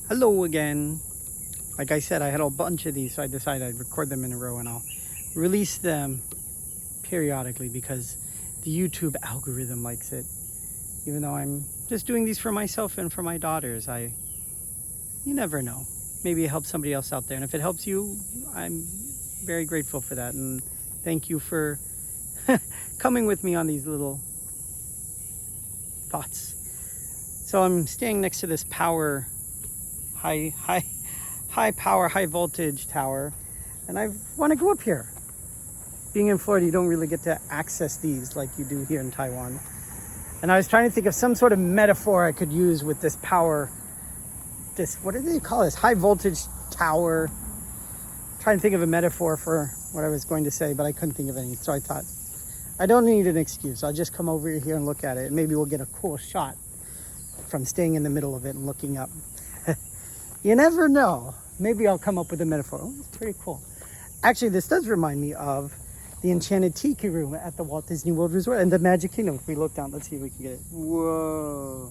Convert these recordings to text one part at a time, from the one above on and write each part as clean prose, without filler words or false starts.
Hello again. Like I said, I had a bunch of these, so I decided I'd record them in a row and I'll release them periodically because the YouTube algorithm likes it. Even though I'm just doing these for myself and for my daughters, you never know. Maybe it helps somebody else out there. And if it helps you, I'm very grateful for that. And thank you for coming with me on these little thoughts. So I'm staying next to this high power, high voltage tower, and I want to go up here. Being in Florida, you don't really get to access these like you do here in Taiwan. And I was trying to think of some sort of metaphor I could use with this power, what do they call this? High voltage tower. Trying to think of a metaphor for what I was going to say, but I couldn't think of any. So I thought, I don't need an excuse. I'll just come over here and look at it. And maybe we'll get a cool shot from staying in the middle of it and looking up. You never know. Maybe I'll come up with a metaphor. Oh, it's pretty cool. Actually, this does remind me of the Enchanted Tiki Room at the Walt Disney World Resort and the Magic Kingdom. If we look down, let's see if we can get it. Whoa.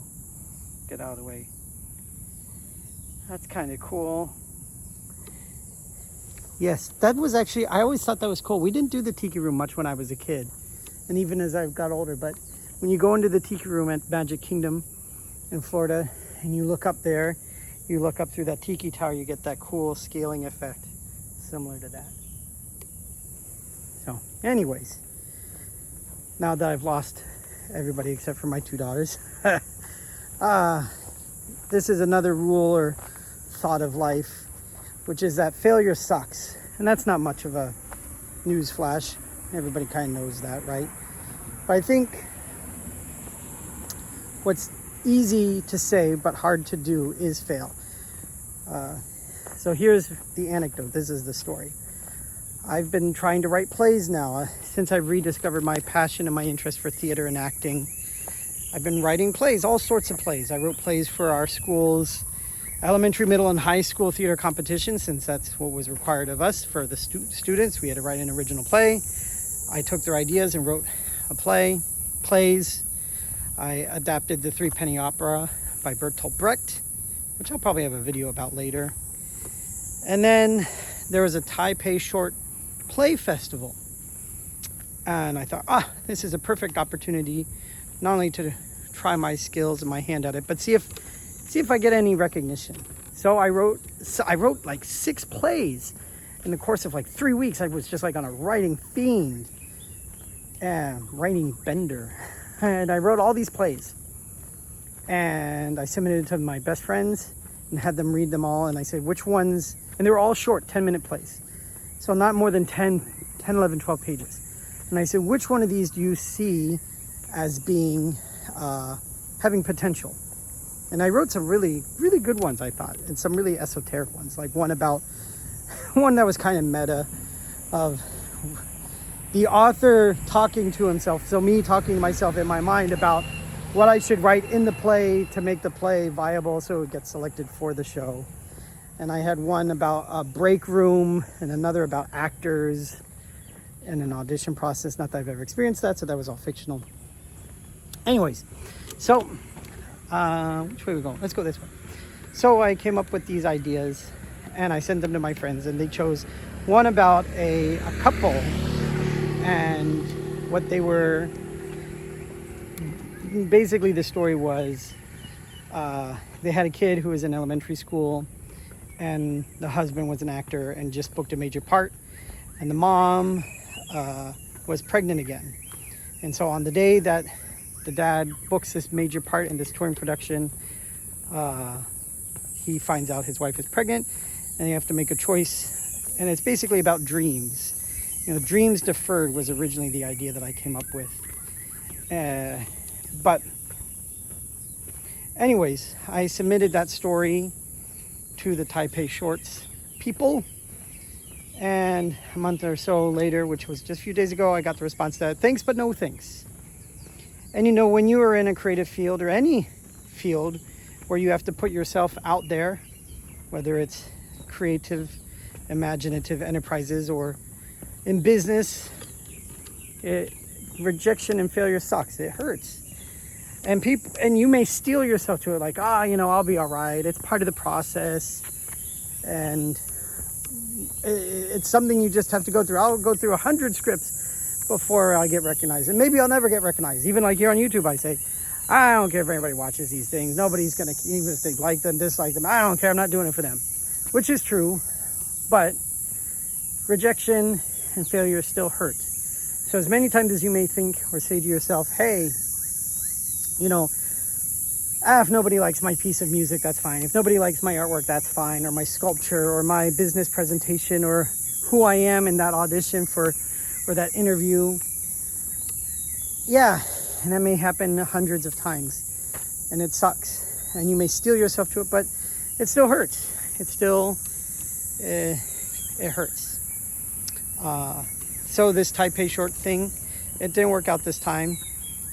Get out of the way. That's kind of cool. Yes, that was actually, I always thought that was cool. We didn't do the Tiki Room much when I was a kid. And even as I got older. But when you go into the Tiki Room at Magic Kingdom in Florida and you look up there, you look up through that tiki tower, you get that cool scaling effect similar to that. So anyways, now that I've lost everybody except for my two daughters, this is another rule or thought of life, which is that failure sucks. And that's not much of a news flash. Everybody kind of knows that, right? But I think what's easy to say but hard to do is fail. So here's the anecdote. This is the story. I've been trying to write plays now since I've rediscovered my passion and my interest for theater and acting. I've been writing plays, all sorts of plays. I wrote plays for our school's elementary, middle, and high school theater competition, since that's what was required of us for the students. We had to write an original play. I took their ideas and wrote a plays. I adapted the Three Penny Opera by Bertolt Brecht, which I'll probably have a video about later. And then there was a Taipei Short Play Festival. And I thought, this is a perfect opportunity not only to try my skills and my hand at it, but see if I get any recognition. So I wrote like 6 plays in the course of like 3 weeks. I was just like on a writing fiend and writing bender. And I wrote all these plays and I submitted it to my best friends and had them read them all. And I said, which ones, and they were all short 10-minute plays. So not more than 10, 11, 12 pages. And I said, which one of these do you see as being, having potential? And I wrote some really, really good ones, I thought, and some really esoteric ones, like one that was kind of meta, of the author talking to himself, so me talking to myself in my mind about what I should write in the play to make the play viable so it gets selected for the show. And I had one about a break room and another about actors and an audition process. Not that I've ever experienced that, so that was all fictional. Anyways, so which way we go? Let's go this way. So I came up with these ideas and I sent them to my friends, and they chose one about a couple and what they were. Basically, the story was they had a kid who was in elementary school, and the husband was an actor and just booked a major part, and the mom was pregnant again. And so on the day that the dad books this major part in this touring production, he finds out his wife is pregnant, and they have to make a choice. And it's basically about dreams. Dreams deferred was originally the idea that I came up with. But anyways, I submitted that story to the Taipei Shorts people. And a month or so later, which was just a few days ago, I got the response that thanks, but no thanks. And when you are in a creative field or any field where you have to put yourself out there, whether it's creative, imaginative enterprises or in business, rejection and failure sucks. It hurts. And you may steel yourself to it, like, I'll be all right. It's part of the process, and it's something you just have to go through. I'll go through 100 scripts before I get recognized, and maybe I'll never get recognized. Even like here on YouTube, I say, I don't care if anybody watches these things. Nobody's gonna, even if they like them, dislike them. I don't care. I'm not doing it for them, which is true, but rejection and failure still hurt. So as many times as you may think or say to yourself, hey, if nobody likes my piece of music, that's fine. If nobody likes my artwork, that's fine. Or my sculpture or my business presentation or who I am in that audition or that interview. Yeah, and that may happen hundreds of times. And it sucks. And you may steel yourself to it, but it still hurts. It still, it hurts. So this Taipei short thing, it didn't work out this time.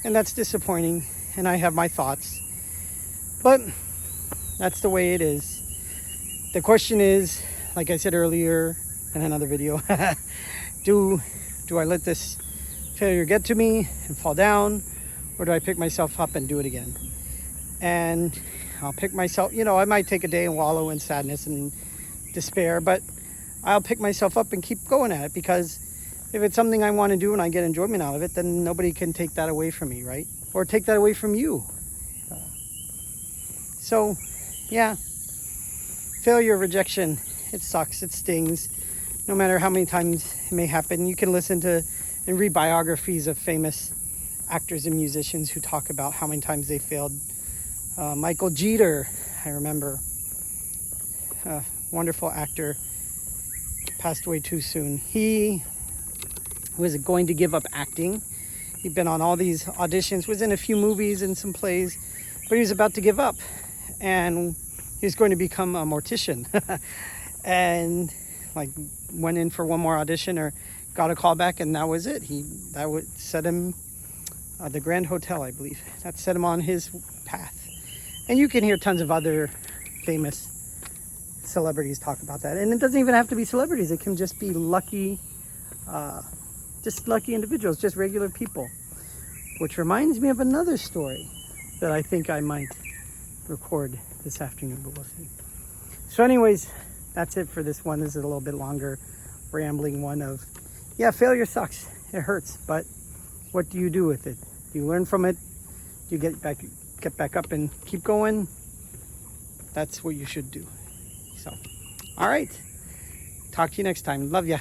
And that's disappointing. And I have my thoughts. But that's the way it is. The question is, like I said earlier in another video, do I let this failure get to me and fall down? Or do I pick myself up and do it again? And I'll pick myself, I might take a day and wallow in sadness and despair, but I'll pick myself up and keep going at it, because if it's something I want to do and I get enjoyment out of it, then nobody can take that away from me, right? Or take that away from you. So, yeah, failure, rejection, it sucks, it stings. No matter how many times it may happen, you can listen to and read biographies of famous actors and musicians who talk about how many times they failed. Michael Jeter, I remember, a wonderful actor, passed away too soon. He was going to give up acting. He'd been on all these auditions, was in a few movies and some plays, but he was about to give up. And he was going to become a mortician. And went in for one more audition or got a call back, and that was it. That would set him, the Grand Hotel, I believe, that set him on his path. And you can hear tons of other famous celebrities talk about that. And it doesn't even have to be celebrities. It can just be lucky individuals, just regular people. Which reminds me of another story that I think I might record this afternoon, but we'll see. So anyways, that's it for this one. This is a little bit longer, rambling one of, failure sucks. It hurts, but what do you do with it? Do you learn from it? Do you get back up and keep going? That's what you should do. So, all right. Talk to you next time. Love ya.